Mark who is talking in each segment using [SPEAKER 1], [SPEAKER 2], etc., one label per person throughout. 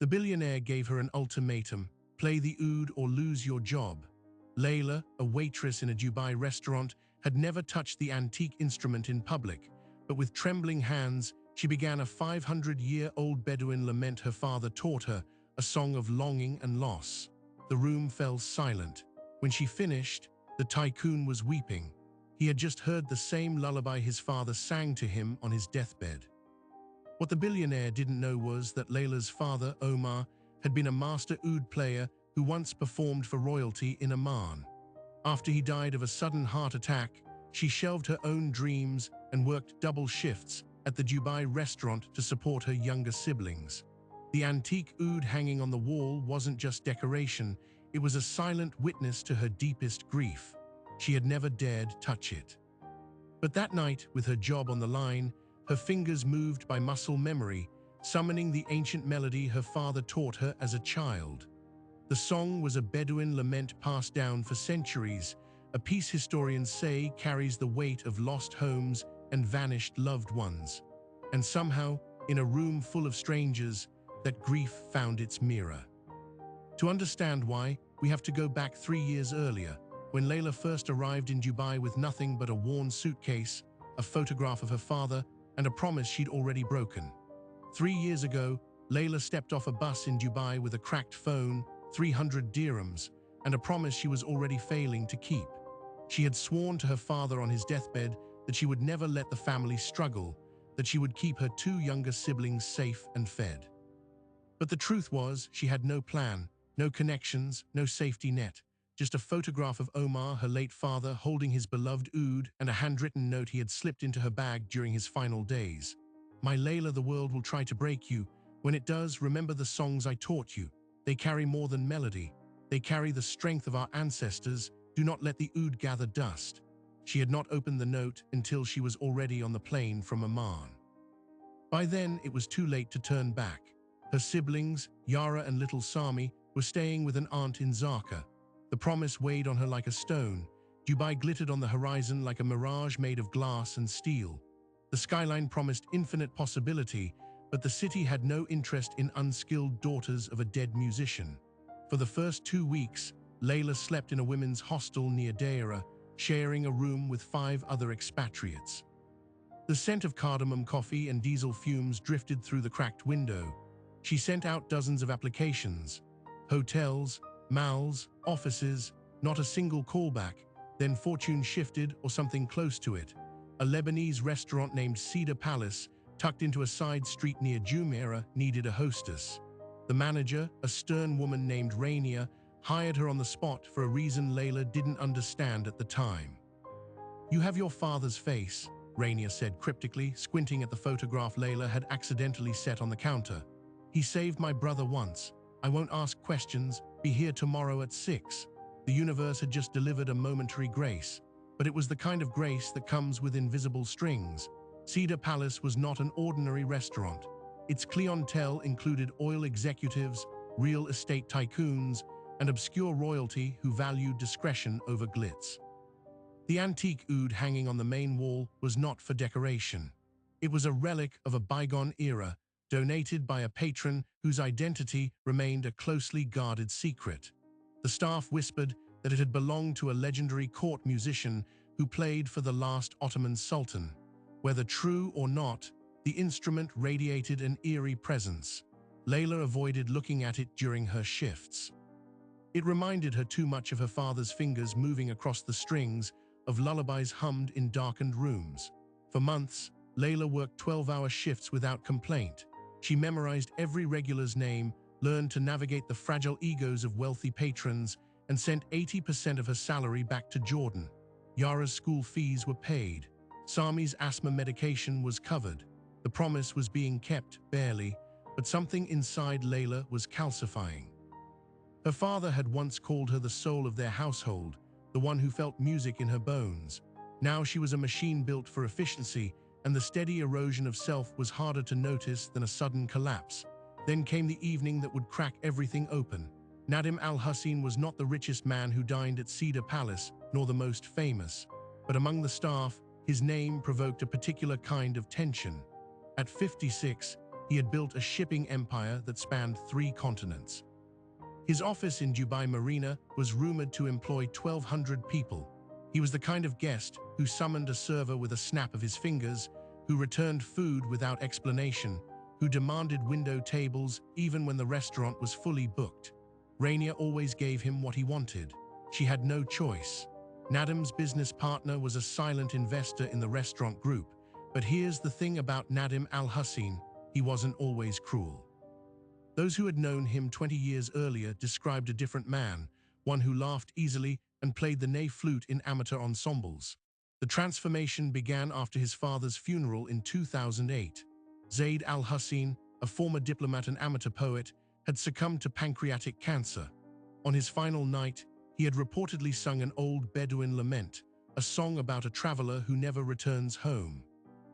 [SPEAKER 1] The billionaire gave her an ultimatum: play the oud or lose your job. Layla, a waitress in a Dubai restaurant, had never touched the antique instrument in public, but with trembling hands, she began a 500-year-old Bedouin lament her father taught her, a song of longing and loss. The room fell silent. When she finished, the tycoon was weeping. He had just heard the same lullaby his father sang to him on his deathbed. What the billionaire didn't know was that Layla's father, Omar, had been a master oud player who once performed for royalty in Oman. After he died of a sudden heart attack, she shelved her own dreams and worked double shifts at the Dubai restaurant to support her younger siblings. The antique oud hanging on the wall wasn't just decoration, it was a silent witness to her deepest grief. She had never dared touch it. But that night, with her job on the line, her fingers moved by muscle memory, summoning the ancient melody her father taught her as a child. The song was a Bedouin lament passed down for centuries, a piece historians say carries the weight of lost homes and vanished loved ones. And somehow, in a room full of strangers, that grief found its mirror. To understand why, we have to go back 3 years earlier, when Layla first arrived in Dubai with nothing but a worn suitcase, a photograph of her father, and a promise she'd already broken. 3 years ago, Layla stepped off a bus in Dubai with a cracked phone, 300 dirhams, and a promise she was already failing to keep. She had sworn to her father on his deathbed that she would never let the family struggle, that she would keep her 2 younger siblings safe and fed. But the truth was, she had no plan, no connections, no safety net, just a photograph of Omar, her late father, holding his beloved oud, and a handwritten note he had slipped into her bag during his final days. "My Layla, the world will try to break you. When it does, remember the songs I taught you. They carry more than melody. They carry the strength of our ancestors. Do not let the oud gather dust." She had not opened the note until she was already on the plane from Oman. By then, it was too late to turn back. Her siblings, Yara and little Sami, were staying with an aunt in Zaka. The promise weighed on her like a stone. Dubai glittered on the horizon like a mirage made of glass and steel. The skyline promised infinite possibility, but the city had no interest in unskilled daughters of a dead musician. For the first 2 weeks, Layla slept in a women's hostel near Deira, sharing a room with 5 other expatriates. The scent of cardamom coffee and diesel fumes drifted through the cracked window. She sent out dozens of applications. Hotels, malls, offices, not a single callback. Then fortune shifted, or something close to it. A Lebanese restaurant named Cedar Palace, tucked into a side street near Jumeirah, needed a hostess. The manager, a stern woman named Rainier, hired her on the spot for a reason Layla didn't understand at the time. "You have your father's face," Rainier said cryptically, squinting at the photograph Layla had accidentally set on the counter. "He saved my brother once. I won't ask questions. Be here tomorrow at 6. The universe had just delivered a momentary grace, but it was the kind of grace that comes with invisible strings. Cedar Palace was not an ordinary restaurant. Its clientele included oil executives, real estate tycoons, and obscure royalty who valued discretion over glitz. The antique oud hanging on the main wall was not for decoration. It was a relic of a bygone era, donated by a patron whose identity remained a closely guarded secret. The staff whispered that it had belonged to a legendary court musician who played for the last Ottoman sultan. Whether true or not, the instrument radiated an eerie presence. Layla avoided looking at it during her shifts. It reminded her too much of her father's fingers moving across the strings, of lullabies hummed in darkened rooms. For months, Layla worked 12-hour shifts without complaint. She memorized every regular's name, learned to navigate the fragile egos of wealthy patrons, and sent 80% of her salary back to Jordan. Yara's school fees were paid. Sami's asthma medication was covered. The promise was being kept, barely, but something inside Layla was calcifying. Her father had once called her the soul of their household, the one who felt music in her bones. Now she was a machine built for efficiency, and the steady erosion of self was harder to notice than a sudden collapse. Then came the evening that would crack everything open. Nadim al-Hussein was not the richest man who dined at Cedar Palace, nor the most famous, but among the staff, his name provoked a particular kind of tension. At 56, He had built a shipping empire that spanned 3 continents. His office in Dubai Marina was rumored to employ 1,200 people. He was the kind of guest who summoned a server with a snap of his fingers, who returned food without explanation, who demanded window tables even when the restaurant was fully booked. Rania always gave him what he wanted. She had no choice. Nadim's business partner was a silent investor in the restaurant group, but here's the thing about Nadim Al-Hussein: he wasn't always cruel. Those who had known him 20 years earlier described a different man, one who laughed easily and played the ney flute in amateur ensembles. The transformation began after his father's funeral in 2008. Zaid Al-Hussein, a former diplomat and amateur poet, had succumbed to pancreatic cancer. On his final night, he had reportedly sung an old Bedouin lament, a song about a traveler who never returns home.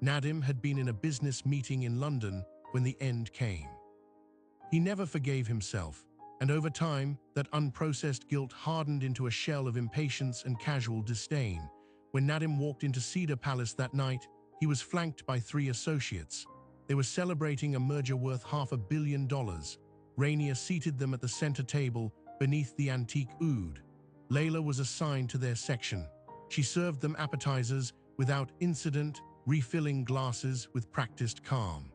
[SPEAKER 1] Nadim had been in a business meeting in London when the end came. He never forgave himself, and over time, that unprocessed guilt hardened into a shell of impatience and casual disdain. When Nadim walked into Cedar Palace that night, he was flanked by 3 associates. They were celebrating a merger worth $500 million. Rania seated them at the center table beneath the antique OUD. Layla was assigned to their section. She served them appetizers without incident, refilling glasses with practiced calm.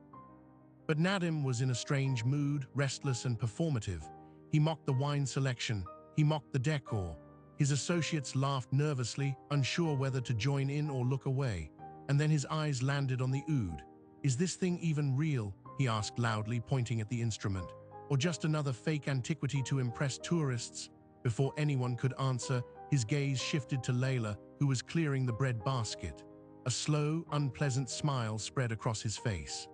[SPEAKER 1] But Nadim was in a strange mood, restless and performative. He mocked the wine selection. He mocked the decor. His associates laughed nervously, unsure whether to join in or look away. And then his eyes landed on the OUD. "Is this thing even real?" he asked loudly, pointing at the instrument. "Or just another fake antiquity to impress tourists?" Before anyone could answer, his gaze shifted to Layla, who was clearing the bread basket. A slow, unpleasant smile spread across his face.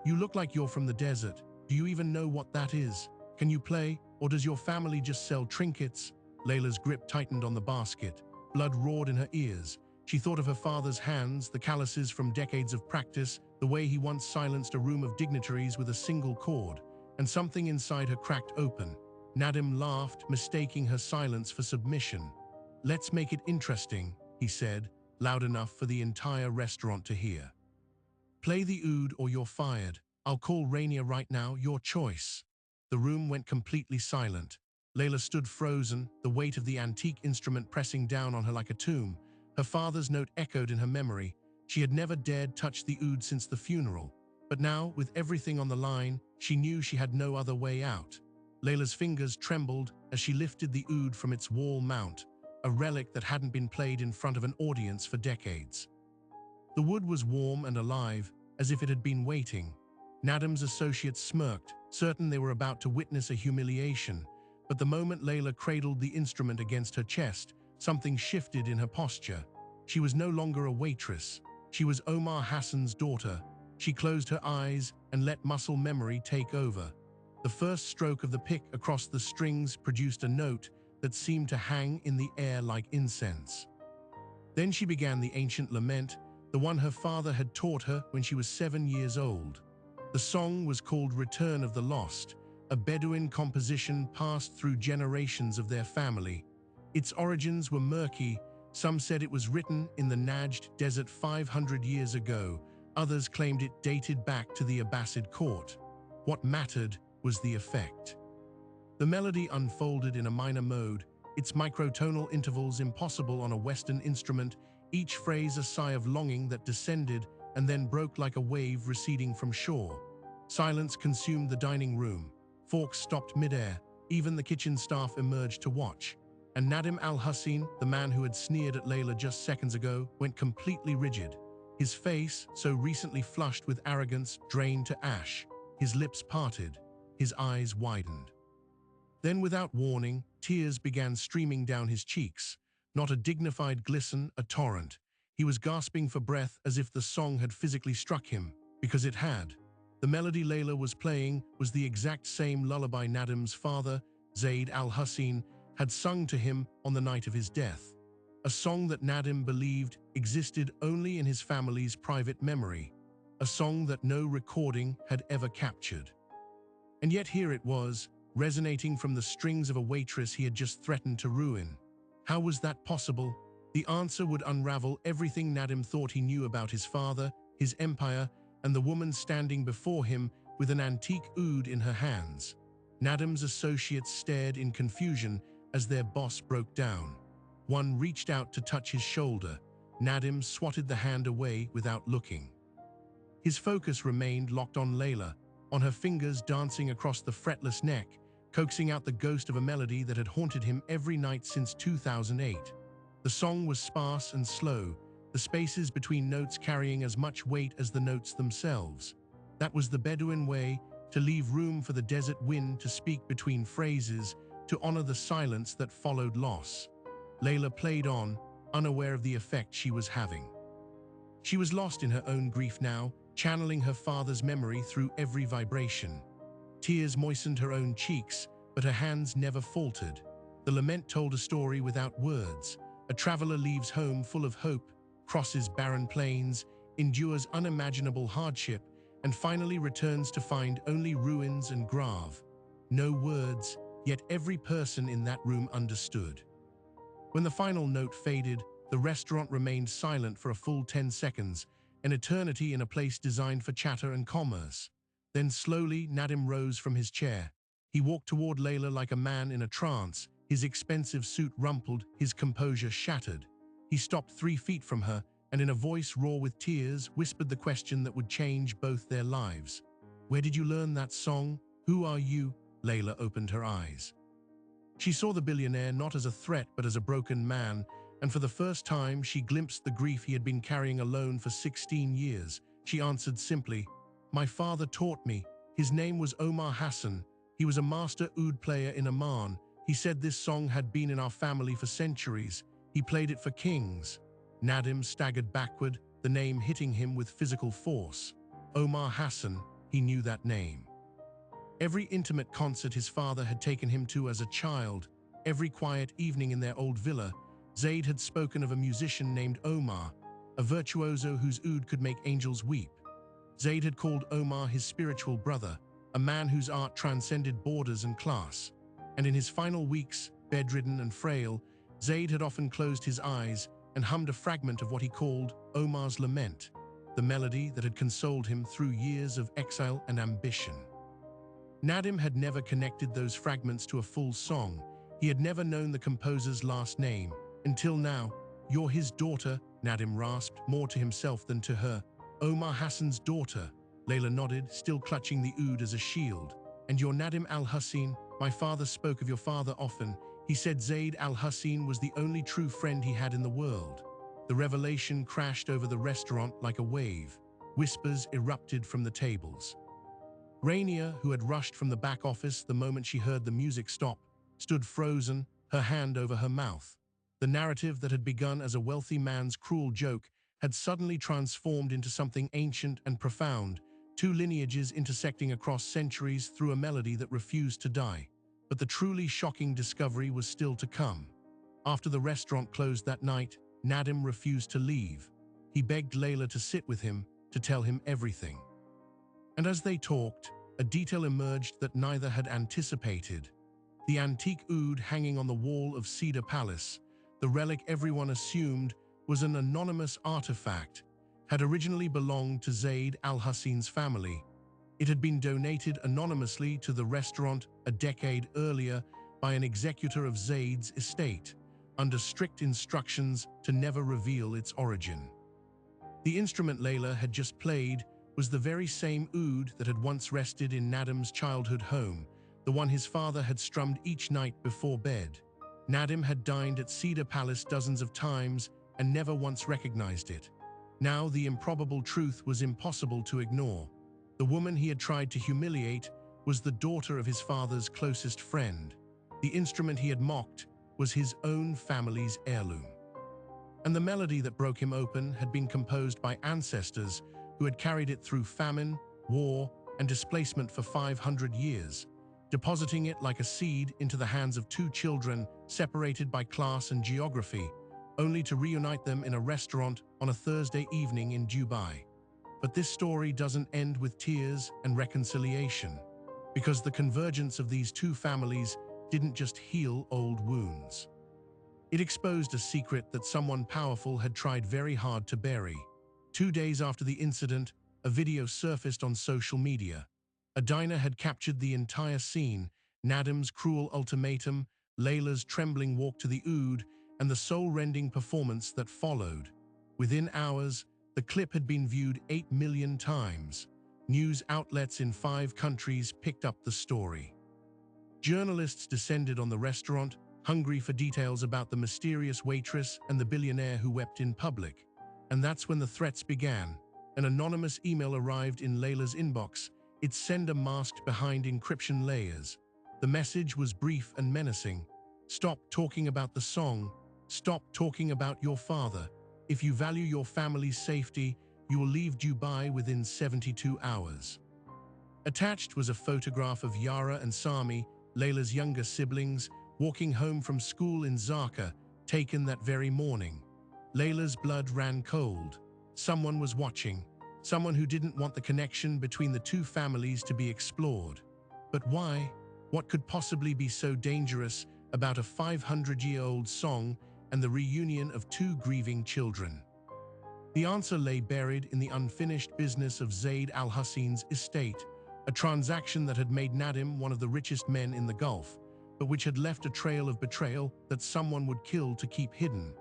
[SPEAKER 1] "You look like you're from the desert. Do you even know what that is? Can you play, or does your family just sell trinkets?" Layla's grip tightened on the basket. Blood roared in her ears. She thought of her father's hands, the calluses from decades of practice, the way he once silenced a room of dignitaries with a single chord, and something inside her cracked open. Nadim laughed, mistaking her silence for submission. "Let's make it interesting," he said, loud enough for the entire restaurant to hear. "Play the OUD or you're fired. I'll call Rania right now, your choice." The room went completely silent. Layla stood frozen, the weight of the antique instrument pressing down on her like a tomb. Her father's note echoed in her memory. She had never dared touch the OUD since the funeral. But now, with everything on the line, she knew she had no other way out. Layla's fingers trembled as she lifted the OUD from its wall mount, a relic that hadn't been played in front of an audience for decades. The wood was warm and alive, as if it had been waiting. Nadim's associates smirked, certain they were about to witness a humiliation. But the moment Layla cradled the instrument against her chest, something shifted in her posture. She was no longer a waitress. She was Omar Hassan's daughter. She closed her eyes and let muscle memory take over. The first stroke of the pick across the strings produced a note that seemed to hang in the air like incense. Then she began the ancient lament, the one her father had taught her when she was 7 years old. The song was called Return of the Lost, a Bedouin composition passed through generations of their family. Its origins were murky. Some said it was written in the Najd Desert 500 years ago. Others claimed it dated back to the Abbasid court. What mattered was the effect. The melody unfolded in a minor mode, its microtonal intervals impossible on a Western instrument, each phrase a sigh of longing that descended and then broke like a wave receding from shore. Silence consumed the dining room. Forks stopped midair. Even the kitchen staff emerged to watch. And Nadim Al-Hussein, the man who had sneered at Layla just seconds ago, went completely rigid. His face, so recently flushed with arrogance, drained to ash. His lips parted. His eyes widened. Then, without warning, tears began streaming down his cheeks. Not a dignified glisten, a torrent. He was gasping for breath as if the song had physically struck him, because it had. The melody Layla was playing was the exact same lullaby Nadim's father, Zaid Al-Hussein, had sung to him on the night of his death. A song that Nadim believed existed only in his family's private memory. A song that no recording had ever captured. And yet here it was, resonating from the strings of a waitress he had just threatened to ruin. How was that possible? The answer would unravel everything Nadim thought he knew about his father, his empire, and the woman standing before him with an antique oud in her hands. Nadim's associates stared in confusion as their boss broke down. One reached out to touch his shoulder. Nadim swatted the hand away without looking. His focus remained locked on Layla, on her fingers dancing across the fretless neck, coaxing out the ghost of a melody that had haunted him every night since 2008. The song was sparse and slow, the spaces between notes carrying as much weight as the notes themselves. That was the Bedouin way, to leave room for the desert wind to speak between phrases, to honor the silence that followed loss. Layla played on, unaware of the effect she was having. She was lost in her own grief now, channeling her father's memory through every vibration. Tears moistened her own cheeks, but her hands never faltered. The lament told a story without words. A traveler leaves home full of hope, crosses barren plains, endures unimaginable hardship, and finally returns to find only ruins and grave. No words, yet every person in that room understood. When the final note faded, the restaurant remained silent for a full 10 seconds, an eternity in a place designed for chatter and commerce. Then slowly, Nadim rose from his chair. He walked toward Layla like a man in a trance, his expensive suit rumpled, his composure shattered. He stopped 3 feet from her, and in a voice raw with tears, whispered the question that would change both their lives. "Where did you learn that song? Who are you?" Layla opened her eyes. She saw the billionaire not as a threat but as a broken man, and for the first time she glimpsed the grief he had been carrying alone for 16 years. She answered simply, "My father taught me. His name was Omar Hassan. He was a master oud player in Oman. He said this song had been in our family for centuries. He played it for kings." Nadim staggered backward, the name hitting him with physical force. Omar Hassan, he knew that name. Every intimate concert his father had taken him to as a child, every quiet evening in their old villa, Zaid had spoken of a musician named Omar, a virtuoso whose oud could make angels weep. Zaid had called Omar his spiritual brother, a man whose art transcended borders and class. And in his final weeks, bedridden and frail, Zaid had often closed his eyes and hummed a fragment of what he called Omar's Lament, the melody that had consoled him through years of exile and ambition. Nadim had never connected those fragments to a full song. He had never known the composer's last name. Until now. "You're his daughter," Nadim rasped, more to himself than to her. "Omar Hassan's daughter," Layla nodded, still clutching the oud as a shield. "And you're Nadim al-Hussein. My father spoke of your father often. He said Zaid al-Hussein was the only true friend he had in the world." The revelation crashed over the restaurant like a wave. Whispers erupted from the tables. Rainier, who had rushed from the back office the moment she heard the music stop, stood frozen, her hand over her mouth. The narrative that had begun as a wealthy man's cruel joke had suddenly transformed into something ancient and profound, 2 lineages intersecting across centuries through a melody that refused to die. But the truly shocking discovery was still to come. After the restaurant closed that night, Nadim refused to leave. He begged Layla to sit with him, to tell him everything. And as they talked, a detail emerged that neither had anticipated. The antique oud hanging on the wall of Cedar Palace, the relic everyone assumed was an anonymous artifact, had originally belonged to Zaid al-Hussein's family. It had been donated anonymously to the restaurant a decade earlier by an executor of Zaid's estate, under strict instructions to never reveal its origin. The instrument Layla had just played was the very same oud that had once rested in Nadim's childhood home, the one his father had strummed each night before bed. Nadim had dined at Cedar Palace dozens of times and never once recognized it. Now the improbable truth was impossible to ignore. The woman he had tried to humiliate was the daughter of his father's closest friend. The instrument he had mocked was his own family's heirloom. And the melody that broke him open had been composed by ancestors who had carried it through famine, war, and displacement for 500 years, depositing it like a seed into the hands of 2 children separated by class and geography, only to reunite them in a restaurant on a Thursday evening in Dubai. But this story doesn't end with tears and reconciliation, because the convergence of these 2 families didn't just heal old wounds. It exposed a secret that someone powerful had tried very hard to bury. 2 days after the incident, a video surfaced on social media. A diner had captured the entire scene: Nadim's cruel ultimatum, Layla's trembling walk to the OUD, and the soul-rending performance that followed. Within hours, the clip had been viewed 8 million times. News outlets in 5 countries picked up the story. Journalists descended on the restaurant, hungry for details about the mysterious waitress and the billionaire who wept in public. And that's when the threats began. An anonymous email arrived in Layla's inbox, its sender masked behind encryption layers. The message was brief and menacing. "Stop talking about the song. Stop talking about your father. If you value your family's safety, you will leave Dubai within 72 hours. Attached was a photograph of Yara and Sami, Layla's younger siblings, walking home from school in Zaka, taken that very morning. Layla's blood ran cold. Someone was watching. Someone who didn't want the connection between the two families to be explored. But why? What could possibly be so dangerous about a 500-year-old song and the reunion of 2 grieving children? The answer lay buried in the unfinished business of Zaid Al Hussein's estate, a transaction that had made Nadim one of the richest men in the Gulf, but which had left a trail of betrayal that someone would kill to keep hidden.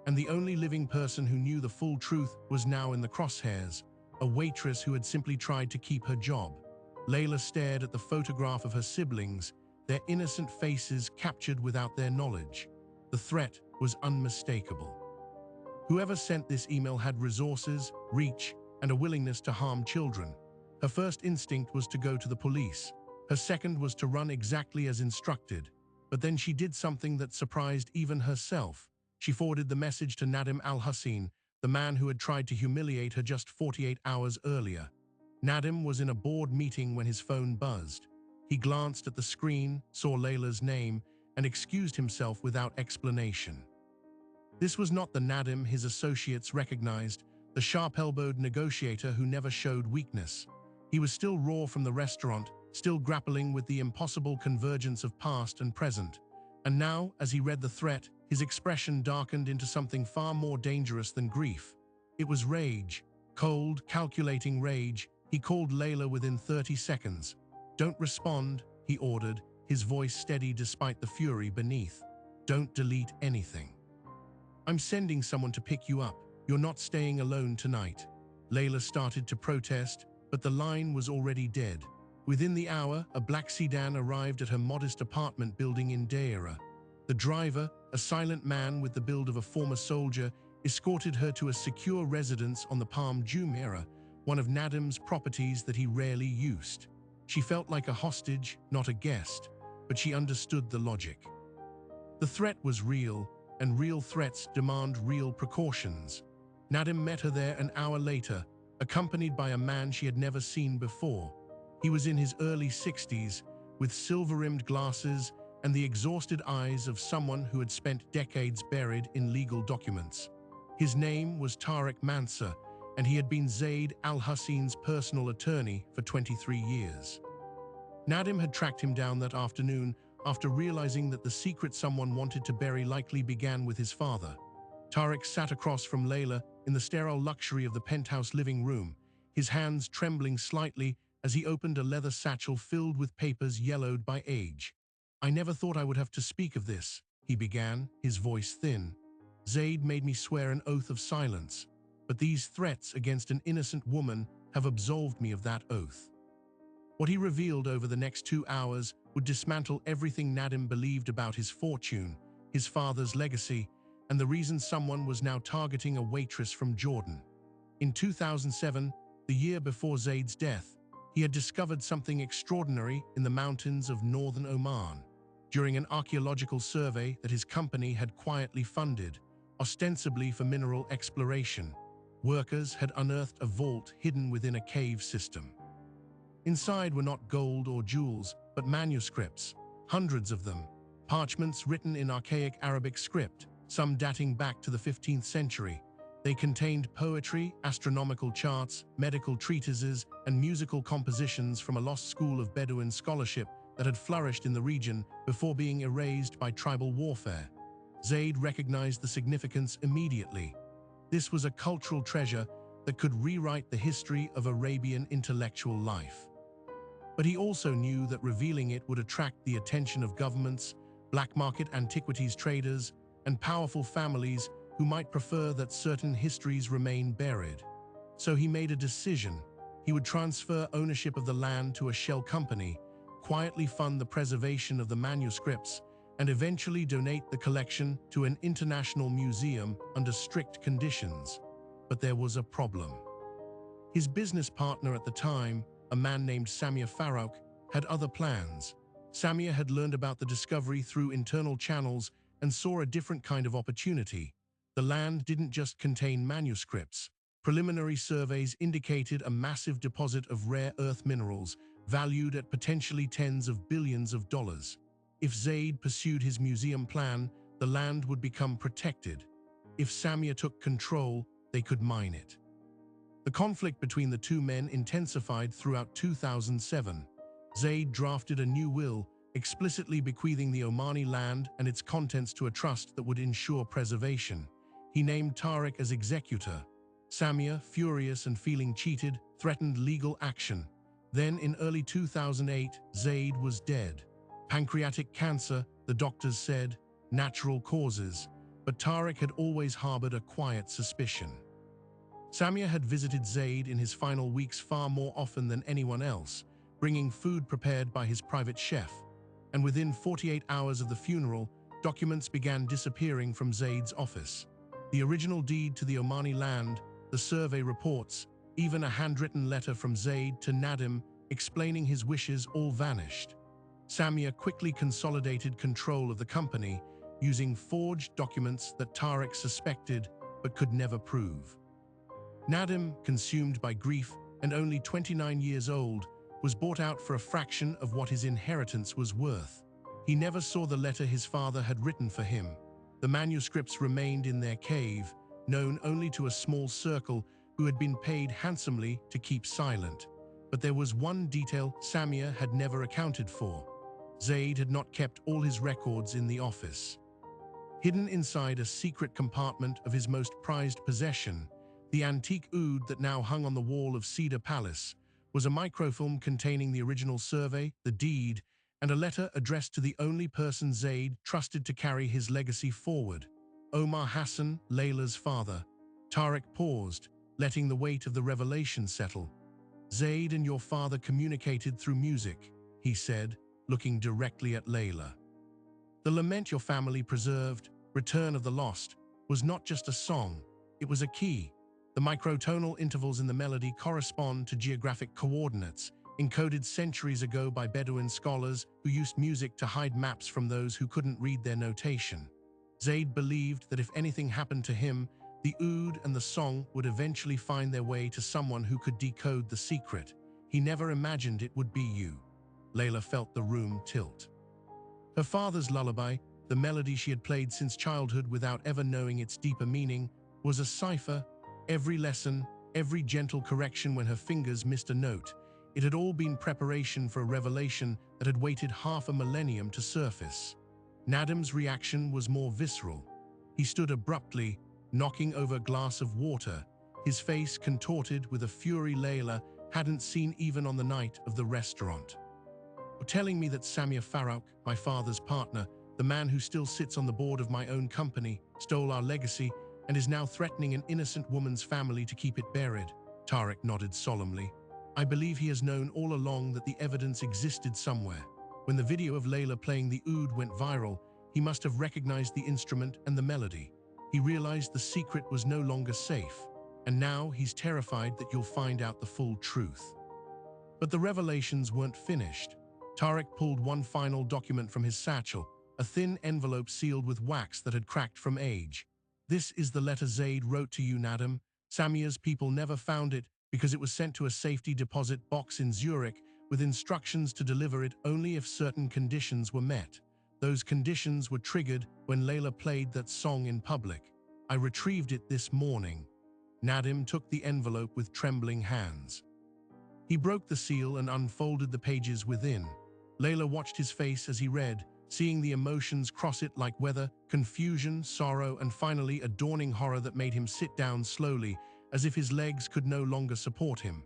[SPEAKER 1] And the only living person who knew the full truth was now in the crosshairs, a waitress who had simply tried to keep her job. Layla stared at the photograph of her siblings, their innocent faces captured without their knowledge. The threat was unmistakable. Whoever sent this email had resources, reach, and a willingness to harm children. Her first instinct was to go to the police. Her second was to run exactly as instructed. But then she did something that surprised even herself. She forwarded the message to Nadim Al Hussein, the man who had tried to humiliate her just 48 hours earlier. Nadim was in a board meeting when his phone buzzed. He glanced at the screen, saw Layla's name, and excused himself without explanation. This was not the Nadim his associates recognized, the sharp-elbowed negotiator who never showed weakness. He was still raw from the restaurant, still grappling with the impossible convergence of past and present. And now, as he read the threat, his expression darkened into something far more dangerous than grief. It was rage, cold, calculating rage. He called Layla within 30 seconds. "Don't respond," he ordered, his voice steady despite the fury beneath. "Don't delete anything. I'm sending someone to pick you up. You're not staying alone tonight." Layla started to protest, but the line was already dead. Within the hour, a black sedan arrived at her modest apartment building in Deira. The driver, a silent man with the build of a former soldier, escorted her to a secure residence on the Palm Jumeirah, one of Nadim's properties that he rarely used. She felt like a hostage, not a guest, but she understood the logic. The threat was real, and real threats demand real precautions. Nadim met her there an hour later, accompanied by a man she had never seen before. He was in his early 60s, with silver-rimmed glasses and the exhausted eyes of someone who had spent decades buried in legal documents. His name was Tariq Mansour, and he had been Zaid Al Hussein's personal attorney for 23 years. Nadim had tracked him down that afternoon after realizing that the secret someone wanted to bury likely began with his father. Tariq sat across from Layla in the sterile luxury of the penthouse living room, his hands trembling slightly as he opened a leather satchel filled with papers yellowed by age. "I never thought I would have to speak of this," he began, his voice thin. "Zaid made me swear an oath of silence, but these threats against an innocent woman have absolved me of that oath." What he revealed over the next 2 hours would dismantle everything Nadim believed about his fortune, his father's legacy, and the reason someone was now targeting a waitress from Jordan. In 2007, the year before Zaid's death, he had discovered something extraordinary in the mountains of northern Oman. During an archaeological survey that his company had quietly funded, ostensibly for mineral exploration, workers had unearthed a vault hidden within a cave system. Inside were not gold or jewels, but manuscripts, hundreds of them, parchments written in archaic Arabic script, some dating back to the 15th century. They contained poetry, astronomical charts, medical treatises, and musical compositions from a lost school of Bedouin scholarship that had flourished in the region before being erased by tribal warfare. Zaid recognized the significance immediately. This was a cultural treasure that could rewrite the history of Arabian intellectual life. But he also knew that revealing it would attract the attention of governments, black market antiquities traders, and powerful families who might prefer that certain histories remain buried. So he made a decision. He would transfer ownership of the land to a shell company, quietly fund the preservation of the manuscripts, and eventually donate the collection to an international museum under strict conditions. But there was a problem. His business partner at the time, a man named Samir Farouk, had other plans. Samir had learned about the discovery through internal channels and saw a different kind of opportunity. The land didn't just contain manuscripts. Preliminary surveys indicated a massive deposit of rare earth minerals, valued at potentially tens of billions of dollars. If Zaid pursued his museum plan, the land would become protected. If Samir took control, they could mine it. The conflict between the two men intensified throughout 2007. Zaid drafted a new will, explicitly bequeathing the Omani land and its contents to a trust that would ensure preservation. He named Tariq as executor. Samir, furious and feeling cheated, threatened legal action. Then, in early 2008, Zaid was dead. Pancreatic cancer, the doctors said, natural causes, but Tariq had always harbored a quiet suspicion. Samir had visited Zaid in his final weeks far more often than anyone else, bringing food prepared by his private chef. And within 48 hours of the funeral, documents began disappearing from Zaid's office. The original deed to the Omani land, the survey reports, even a handwritten letter from Zaid to Nadim explaining his wishes all vanished. Samir quickly consolidated control of the company, using forged documents that Tariq suspected but could never prove. Nadim, consumed by grief and only 29 years old, was bought out for a fraction of what his inheritance was worth. He never saw the letter his father had written for him. The manuscripts remained in their cave, known only to a small circle who had been paid handsomely to keep silent. But there was one detail Samir had never accounted for. Zaid had not kept all his records in the office. Hidden inside a secret compartment of his most prized possession, the antique OUD that now hung on the wall of Cedar Palace, was a microfilm containing the original survey, the deed, and a letter addressed to the only person Zaid trusted to carry his legacy forward, Omar Hassan, Layla's father. Tariq paused, letting the weight of the revelation settle. "Zaid and your father communicated through music," he said, looking directly at Layla. "The lament your family preserved, Return of the Lost, was not just a song, it was a key. The microtonal intervals in the melody correspond to geographic coordinates, encoded centuries ago by Bedouin scholars who used music to hide maps from those who couldn't read their notation. Zaid believed that if anything happened to him, the OUD and the song would eventually find their way to someone who could decode the secret. He never imagined it would be you." Layla felt the room tilt. Her father's lullaby, the melody she had played since childhood without ever knowing its deeper meaning, was a cipher. Every lesson, every gentle correction when her fingers missed a note, it had all been preparation for a revelation that had waited half a millennium to surface. Nadim's reaction was more visceral. He stood abruptly, knocking over a glass of water, his face contorted with a fury Layla hadn't seen even on the night of the restaurant. "Telling me that Samir Farouk, my father's partner, the man who still sits on the board of my own company, stole our legacy and is now threatening an innocent woman's family to keep it buried." Tariq nodded solemnly. "I believe he has known all along that the evidence existed somewhere. When the video of Layla playing the OUD went viral, he must have recognized the instrument and the melody. He realized the secret was no longer safe, and now he's terrified that you'll find out the full truth." But the revelations weren't finished. Tariq pulled one final document from his satchel, a thin envelope sealed with wax that had cracked from age. "This is the letter Zaid wrote to you, Nadim. Samir's people never found it because it was sent to a safety deposit box in Zurich with instructions to deliver it only if certain conditions were met. Those conditions were triggered when Layla played that song in public. I retrieved it this morning." Nadim took the envelope with trembling hands. He broke the seal and unfolded the pages within. Layla watched his face as he read, seeing the emotions cross it like weather, confusion, sorrow, and finally a dawning horror that made him sit down slowly, as if his legs could no longer support him.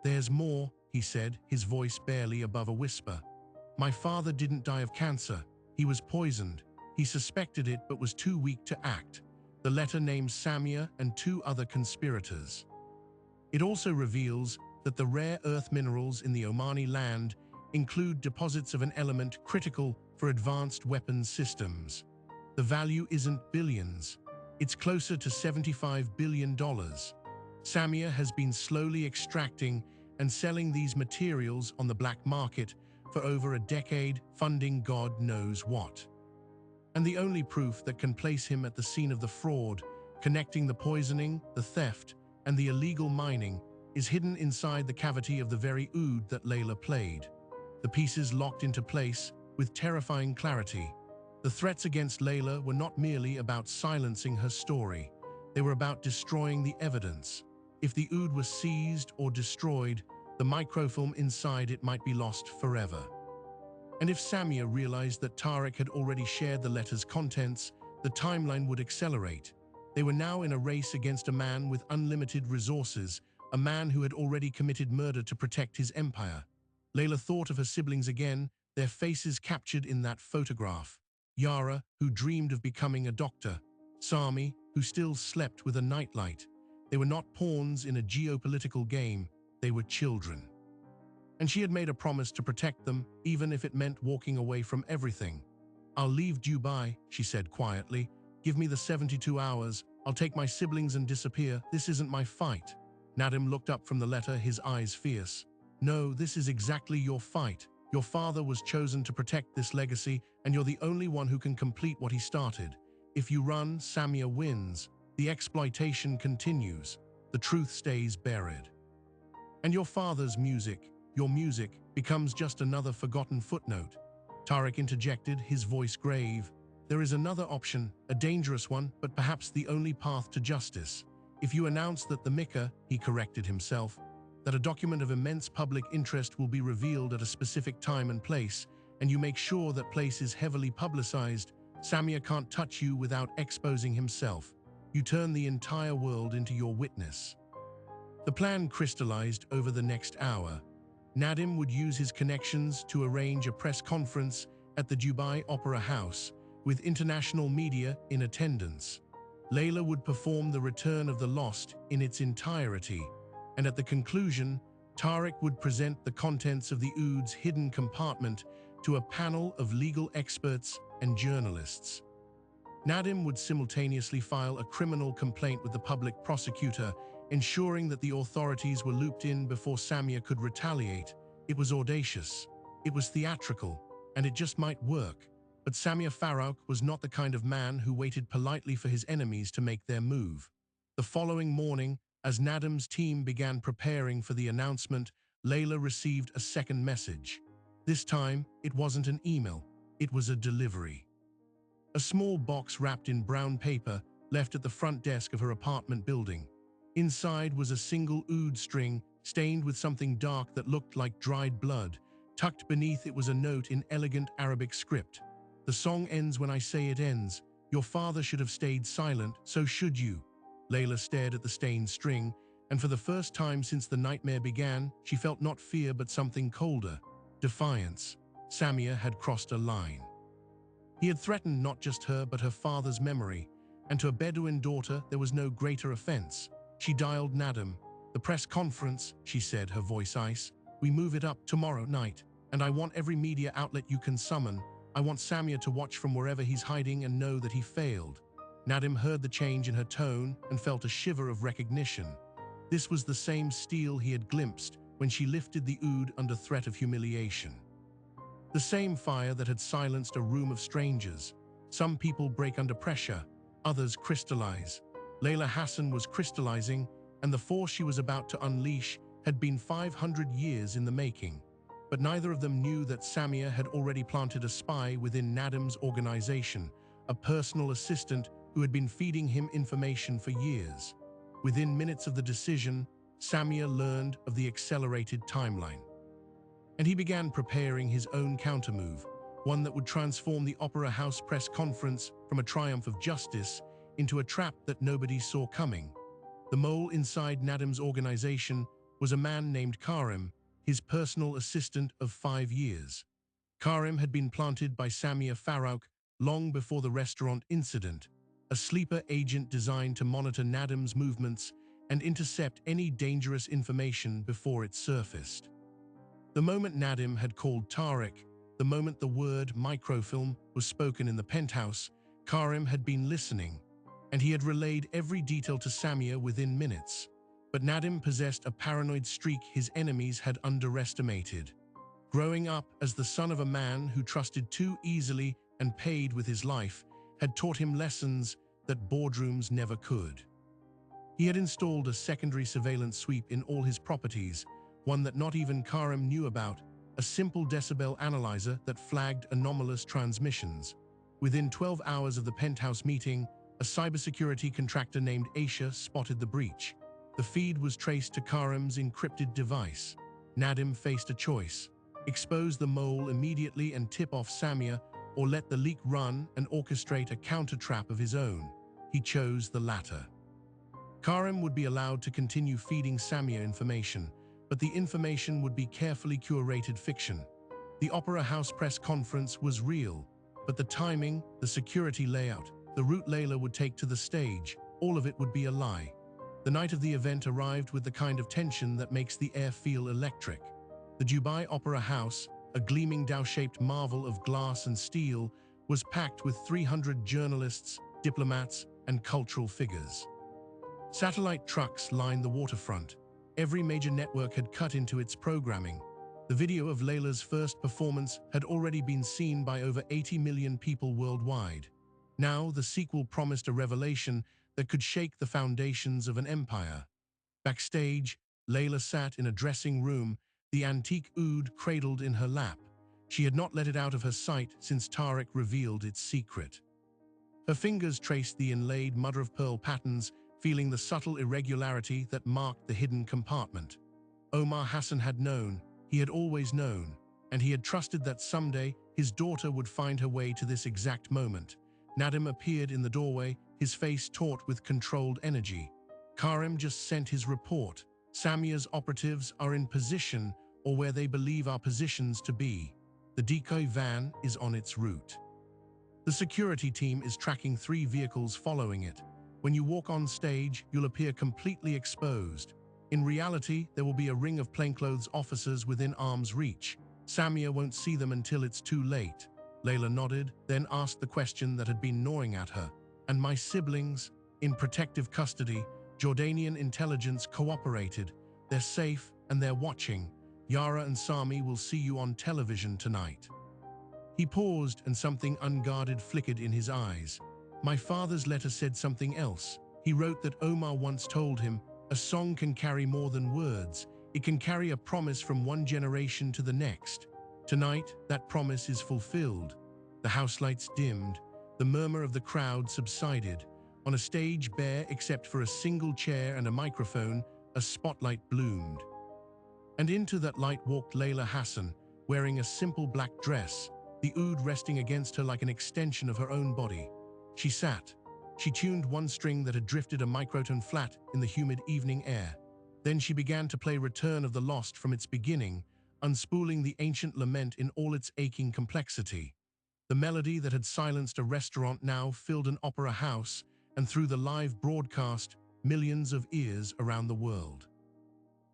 [SPEAKER 1] "There's more," he said, his voice barely above a whisper. My father didn't die of cancer. He was poisoned. He suspected it but was too weak to act. The letter names Samia and 2 other conspirators. It also reveals that the rare earth minerals in the Omani land include deposits of an element critical for advanced weapons systems. The value isn't billions. It's closer to $75 billion. Samia has been slowly extracting and selling these materials on the black market for over a decade, funding God knows what. And the only proof that can place him at the scene of the fraud, connecting the poisoning, the theft, and the illegal mining, is hidden inside the cavity of the very OUD that Layla played. The pieces locked into place with terrifying clarity. The threats against Layla were not merely about silencing her story. They were about destroying the evidence. If the OUD was seized or destroyed, the microfilm inside it might be lost forever. And if Samia realized that Tariq had already shared the letter's contents, the timeline would accelerate. They were now in a race against a man with unlimited resources, a man who had already committed murder to protect his empire. Layla thought of her siblings again, their faces captured in that photograph. Yara, who dreamed of becoming a doctor. Sami, who still slept with a nightlight. They were not pawns in a geopolitical game, they were children. And she had made a promise to protect them, even if it meant walking away from everything. I'll leave Dubai, she said quietly. Give me the 72 hours. I'll take my siblings and disappear. This isn't my fight. Nadim looked up from the letter, his eyes fierce. No, this is exactly your fight. Your father was chosen to protect this legacy, and you're the only one who can complete what he started. If you run, Samia wins. The exploitation continues. The truth stays buried. And your father's music, your music, becomes just another forgotten footnote. Tariq interjected, his voice grave. There is another option, a dangerous one, but perhaps the only path to justice. If you announce that the Mika, he corrected himself, that a document of immense public interest will be revealed at a specific time and place, and you make sure that place is heavily publicized, Samia can't touch you without exposing himself. You turn the entire world into your witness. The plan crystallized over the next hour. Nadim would use his connections to arrange a press conference at the Dubai Opera House, with international media in attendance. Layla would perform the Return of the Lost in its entirety, and at the conclusion, Tariq would present the contents of the OUD's hidden compartment to a panel of legal experts and journalists. Nadim would simultaneously file a criminal complaint with the public prosecutor, ensuring that the authorities were looped in before Samia could retaliate. It was audacious, it was theatrical, and it just might work. But Samia Farouk was not the kind of man who waited politely for his enemies to make their move. The following morning, as Nadim's team began preparing for the announcement, Layla received a second message. This time, it wasn't an email, it was a delivery. A small box wrapped in brown paper left at the front desk of her apartment building. Inside was a single OUD string, stained with something dark that looked like dried blood. Tucked beneath it was a note in elegant Arabic script. The song ends when I say it ends. Your father should have stayed silent, so should you. Layla stared at the stained string, and for the first time since the nightmare began, she felt not fear but something colder. Defiance. Samia had crossed a line. He had threatened not just her but her father's memory, and to a Bedouin daughter there was no greater offense. She dialed Nadim. The press conference, she said, her voice ice. We move it up tomorrow night, and I want every media outlet you can summon. I want Samia to watch from wherever he's hiding and know that he failed. Nadim heard the change in her tone and felt a shiver of recognition. This was the same steel he had glimpsed when she lifted the OUD under threat of humiliation. The same fire that had silenced a room of strangers. Some people break under pressure, others crystallize. Layla Hassan was crystallizing, and the force she was about to unleash had been 500 years in the making. But neither of them knew that Samia had already planted a spy within Nadim's organization, a personal assistant who had been feeding him information for years. Within minutes of the decision, Samia learned of the accelerated timeline. And he began preparing his own countermove, one that would transform the Opera House press conference from a triumph of justice into a trap that nobody saw coming. The mole inside Nadim's organization was a man named Karim, his personal assistant of 5 years. Karim had been planted by Samia Farouk long before the restaurant incident, a sleeper agent designed to monitor Nadim's movements and intercept any dangerous information before it surfaced. The moment Nadim had called Tariq, the moment the word microfilm was spoken in the penthouse, Karim had been listening, and he had relayed every detail to Samia within minutes. But Nadim possessed a paranoid streak his enemies had underestimated. Growing up as the son of a man who trusted too easily and paid with his life had taught him lessons that boardrooms never could. He had installed a secondary surveillance sweep in all his properties, one that not even Karim knew about, a simple decibel analyzer that flagged anomalous transmissions. Within 12 hours of the penthouse meeting, a cybersecurity contractor named Aisha spotted the breach. The feed was traced to Karim's encrypted device. Nadim faced a choice: expose the mole immediately and tip off Samia, or let the leak run and orchestrate a counter-trap of his own. He chose the latter. Karim would be allowed to continue feeding Samia information, but the information would be carefully curated fiction. The Opera House press conference was real, but the timing, the security layout, the route Layla would take to the stage, all of it would be a lie. The night of the event arrived with the kind of tension that makes the air feel electric. The Dubai Opera House, a gleaming Dow-shaped marvel of glass and steel, was packed with 300 journalists, diplomats, and cultural figures. Satellite trucks lined the waterfront. Every major network had cut into its programming. The video of Layla's first performance had already been seen by over 80 million people worldwide. Now, the sequel promised a revelation that could shake the foundations of an empire. Backstage, Layla sat in a dressing room, the antique OUD cradled in her lap. She had not let it out of her sight since Tariq revealed its secret. Her fingers traced the inlaid mother-of-pearl patterns, feeling the subtle irregularity that marked the hidden compartment. Omar Hassan had known, he had always known, and he had trusted that someday his daughter would find her way to this exact moment. Nadim appeared in the doorway, his face taut with controlled energy. Karim just sent his report. Samia's operatives are in position, or where they believe our positions to be. The decoy van is on its route. The security team is tracking 3 vehicles following it. When you walk on stage, you'll appear completely exposed. In reality, there will be a ring of plainclothes officers within arm's reach. Samia won't see them until it's too late. Layla nodded, then asked the question that had been gnawing at her. And my siblings? In protective custody, Jordanian intelligence cooperated. They're safe and they're watching. Yara and Sami will see you on television tonight. He paused and something unguarded flickered in his eyes. My father's letter said something else. He wrote that Omar once told him, a song can carry more than words. It can carry a promise from one generation to the next. Tonight, that promise is fulfilled. The house lights dimmed. The murmur of the crowd subsided. On a stage bare except for a single chair and a microphone, a spotlight bloomed. And into that light walked Layla Hassan, wearing a simple black dress, the OUD resting against her like an extension of her own body. She sat. She tuned one string that had drifted a microtone flat in the humid evening air. Then she began to play Return of the Lost from its beginning, unspooling the ancient lament in all its aching complexity. The melody that had silenced a restaurant now filled an opera house, and through the live broadcast, millions of ears around the world.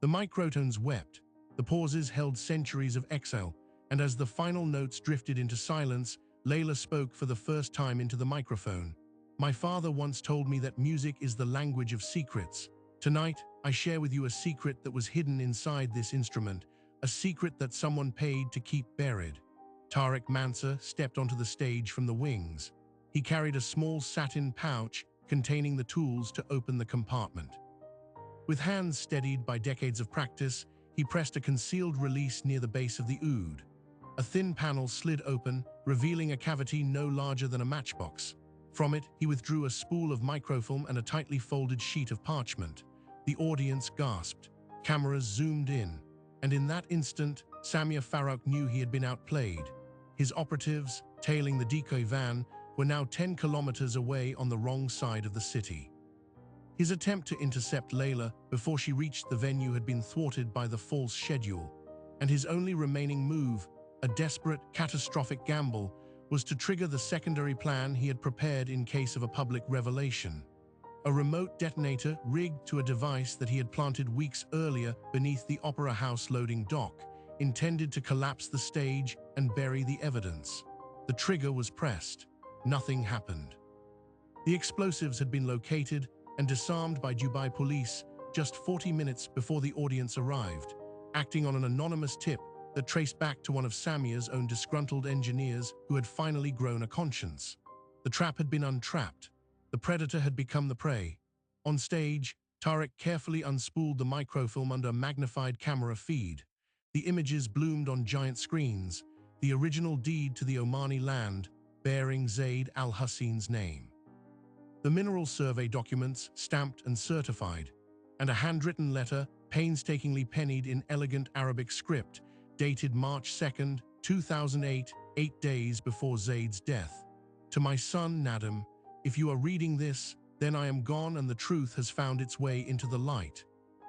[SPEAKER 1] The microtones wept. The pauses held centuries of exile, and as the final notes drifted into silence, Layla spoke for the first time into the microphone. My father once told me that music is the language of secrets. Tonight, I share with you a secret that was hidden inside this instrument, a secret that someone paid to keep buried. Tariq Mansa stepped onto the stage from the wings. He carried a small satin pouch containing the tools to open the compartment. With hands steadied by decades of practice, he pressed a concealed release near the base of the OUD. A thin panel slid open, revealing a cavity no larger than a matchbox. From it, he withdrew a spool of microfilm and a tightly folded sheet of parchment. The audience gasped. Cameras zoomed in. And in that instant, Samia Farouk knew he had been outplayed. His operatives, tailing the decoy van, were now 10 kilometers away on the wrong side of the city. His attempt to intercept Layla before she reached the venue had been thwarted by the false schedule. and his only remaining move, a desperate, catastrophic gamble, was to trigger the secondary plan he had prepared in case of a public revelation. A remote detonator rigged to a device that he had planted weeks earlier beneath the Opera House loading dock, intended to collapse the stage and bury the evidence. The trigger was pressed. Nothing happened. The explosives had been located and disarmed by Dubai police just 40 minutes before the audience arrived, acting on an anonymous tip that traced back to one of Samia's own disgruntled engineers who had finally grown a conscience. The trap had been untrapped. The predator had become the prey. On stage, Tariq carefully unspooled the microfilm under a magnified camera feed. The images bloomed on giant screens, the original deed to the Omani land, bearing Zaid al-Hussein's name. The mineral survey documents, stamped and certified, and a handwritten letter, painstakingly pennied in elegant Arabic script, dated March 2, 2008, 8 days before Zaid's death. To my son, Nadim, if you are reading this, then I am gone and the truth has found its way into the light.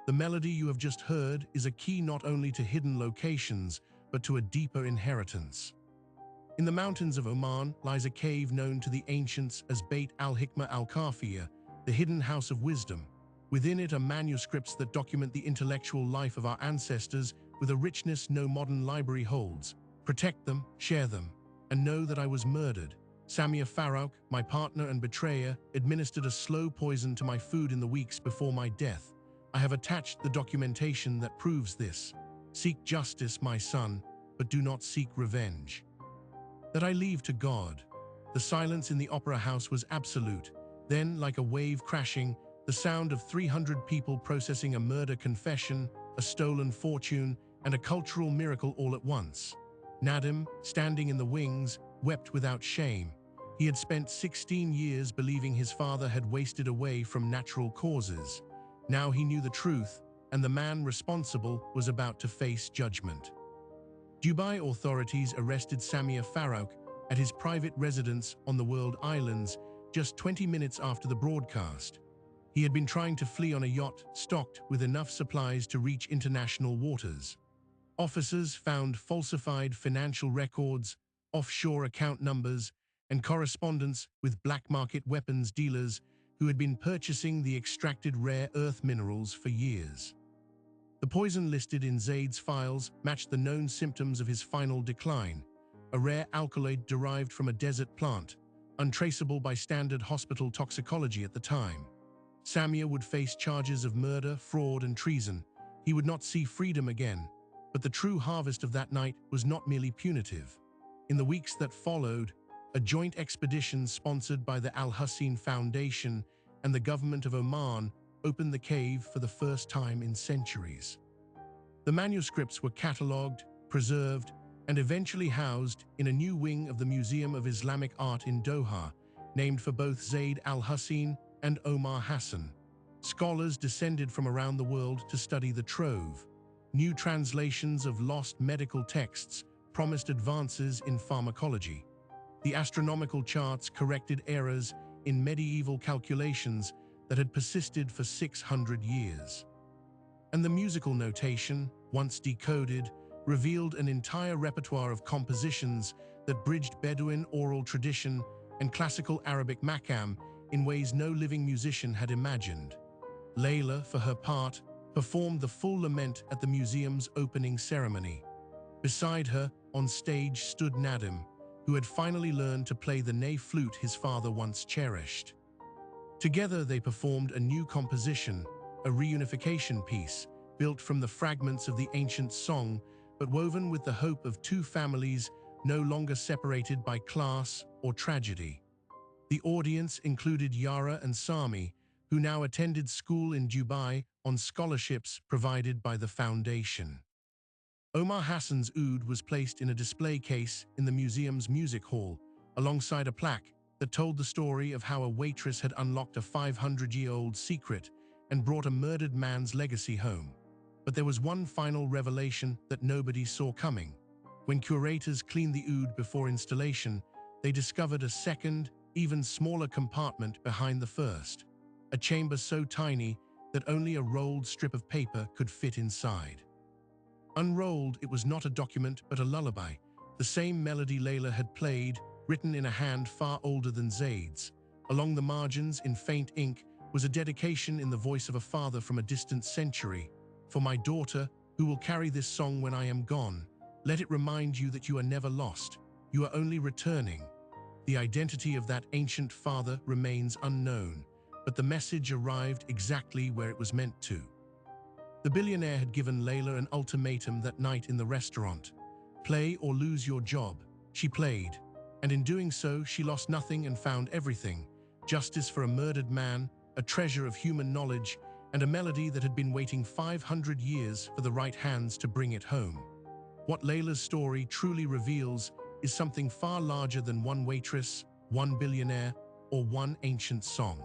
[SPEAKER 1] The melody you have just heard is a key not only to hidden locations, but to a deeper inheritance. In the mountains of Oman lies a cave known to the ancients as Beit al-Hikmah al-Kafiyah, the hidden house of wisdom. Within it are manuscripts that document the intellectual life of our ancestors with a richness no modern library holds. Protect them, share them, and know that I was murdered. Samia Farouk, my partner and betrayer, administered a slow poison to my food in the weeks before my death. I have attached the documentation that proves this. Seek justice, my son, but do not seek revenge. That I leave to God. The silence in the opera house was absolute. Then, like a wave crashing, the sound of 300 people processing a murder confession, a stolen fortune, and a cultural miracle all at once. Nadim, standing in the wings, wept without shame. He had spent 16 years believing his father had wasted away from natural causes. Now he knew the truth, and the man responsible was about to face judgment. Dubai authorities arrested Samia Farouk at his private residence on the World Islands just 20 minutes after the broadcast. He had been trying to flee on a yacht stocked with enough supplies to reach international waters. Officers found falsified financial records, offshore account numbers, and correspondence with black market weapons dealers who had been purchasing the extracted rare earth minerals for years. The poison listed in Zaid's files matched the known symptoms of his final decline, a rare alkaloid derived from a desert plant, untraceable by standard hospital toxicology at the time. Samia would face charges of murder, fraud, and treason. He would not see freedom again, but the true harvest of that night was not merely punitive. In the weeks that followed, a joint expedition sponsored by the Al-Hussein Foundation and the government of Oman opened the cave for the first time in centuries. The manuscripts were catalogued, preserved, and eventually housed in a new wing of the Museum of Islamic Art in Doha, named for both Zaid al-Hussein and Omar Hassan. Scholars descended from around the world to study the trove. New translations of lost medical texts promised advances in pharmacology. The astronomical charts corrected errors in medieval calculations that had persisted for 600 years. And the musical notation, once decoded, revealed an entire repertoire of compositions that bridged Bedouin oral tradition and classical Arabic maqam in ways no living musician had imagined. Layla, for her part, performed the full lament at the museum's opening ceremony. Beside her, on stage, stood Nadim, who had finally learned to play the ney flute his father once cherished. Together they performed a new composition, a reunification piece, built from the fragments of the ancient song, but woven with the hope of two families no longer separated by class or tragedy. The audience included Yara and Sami, who now attended school in Dubai on scholarships provided by the foundation. Omar Hassan's OUD was placed in a display case in the museum's music hall, alongside a plaque that told the story of how a waitress had unlocked a 500-year-old secret and brought a murdered man's legacy home. But there was one final revelation that nobody saw coming. When curators cleaned the OUD before installation, they discovered a second, even smaller compartment behind the first, a chamber so tiny that only a rolled strip of paper could fit inside. Unrolled, it was not a document but a lullaby, the same melody Layla had played, written in a hand far older than Zaid's. Along the margins, in faint ink, was a dedication in the voice of a father from a distant century. For my daughter, who will carry this song when I am gone, let it remind you that you are never lost. You are only returning. The identity of that ancient father remains unknown, but the message arrived exactly where it was meant to. The billionaire had given Layla an ultimatum that night in the restaurant. Play or lose your job. She played, and in doing so, she lost nothing and found everything. Justice for a murdered man, a treasure of human knowledge, and a melody that had been waiting 500 years for the right hands to bring it home. What Layla's story truly reveals is something far larger than one waitress, one billionaire, or one ancient song.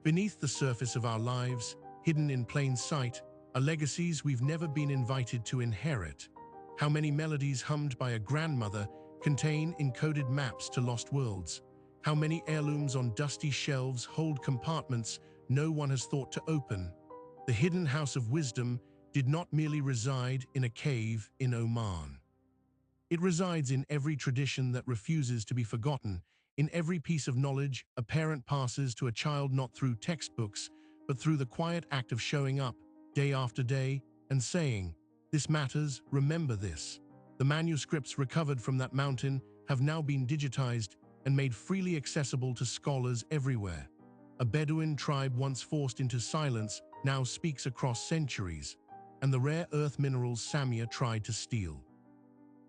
[SPEAKER 1] Beneath the surface of our lives, hidden in plain sight, are legacies we've never been invited to inherit. How many melodies hummed by a grandmother contain encoded maps to lost worlds? How many heirlooms on dusty shelves hold compartments no one has thought to open? The hidden house of wisdom did not merely reside in a cave in Oman. It resides in every tradition that refuses to be forgotten, in every piece of knowledge a parent passes to a child not through textbooks, but through the quiet act of showing up, day after day, and saying, "This matters, remember this." The manuscripts recovered from that mountain have now been digitized and made freely accessible to scholars everywhere. A Bedouin tribe once forced into silence now speaks across centuries, and the rare earth minerals Samia tried to steal.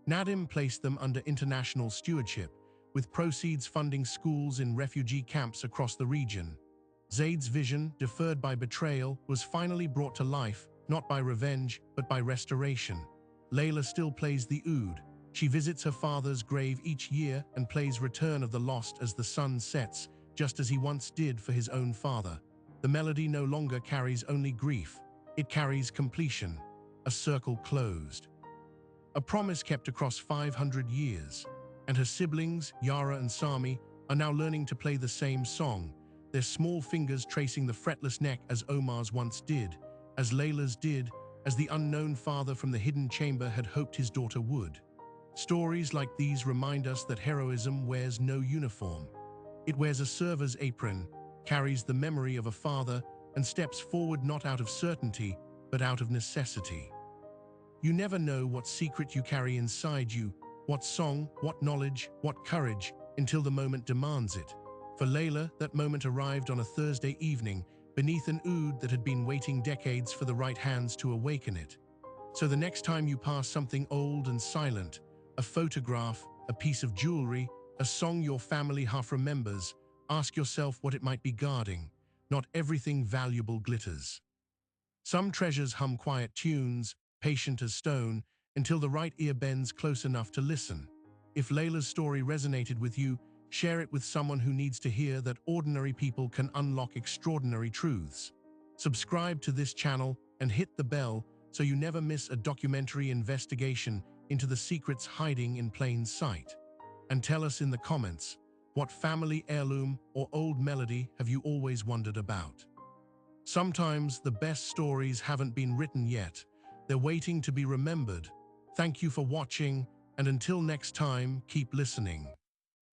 [SPEAKER 1] Nadim placed them under international stewardship, with proceeds funding schools in refugee camps across the region. Zaid's vision, deferred by betrayal, was finally brought to life, not by revenge, but by restoration. Layla still plays the oud. She visits her father's grave each year and plays Return of the Lost as the sun sets, just as he once did for his own father. The melody no longer carries only grief. It carries completion, a circle closed. A promise kept across 500 years, and her siblings, Yara and Sami, are now learning to play the same song, their small fingers tracing the fretless neck as Omar's once did, as Layla's did, as the unknown father from the hidden chamber had hoped his daughter would. Stories like these remind us that heroism wears no uniform. It wears a server's apron, carries the memory of a father, and steps forward not out of certainty, but out of necessity. You never know what secret you carry inside you, what song, what knowledge, what courage, until the moment demands it. For Layla, that moment arrived on a Thursday evening, beneath an oud that had been waiting decades for the right hands to awaken it. So the next time you pass something old and silent, a photograph, a piece of jewelry, a song your family half remembers, ask yourself what it might be guarding. Not everything valuable glitters. Some treasures hum quiet tunes, patient as stone, until the right ear bends close enough to listen. If Layla's story resonated with you, share it with someone who needs to hear that ordinary people can unlock extraordinary truths. Subscribe to this channel and hit the bell so you never miss a documentary investigation into the secrets hiding in plain sight. And tell us in the comments, what family heirloom or old melody have you always wondered about? Sometimes the best stories haven't been written yet. They're waiting to be remembered. Thank you for watching, and until next time, keep listening.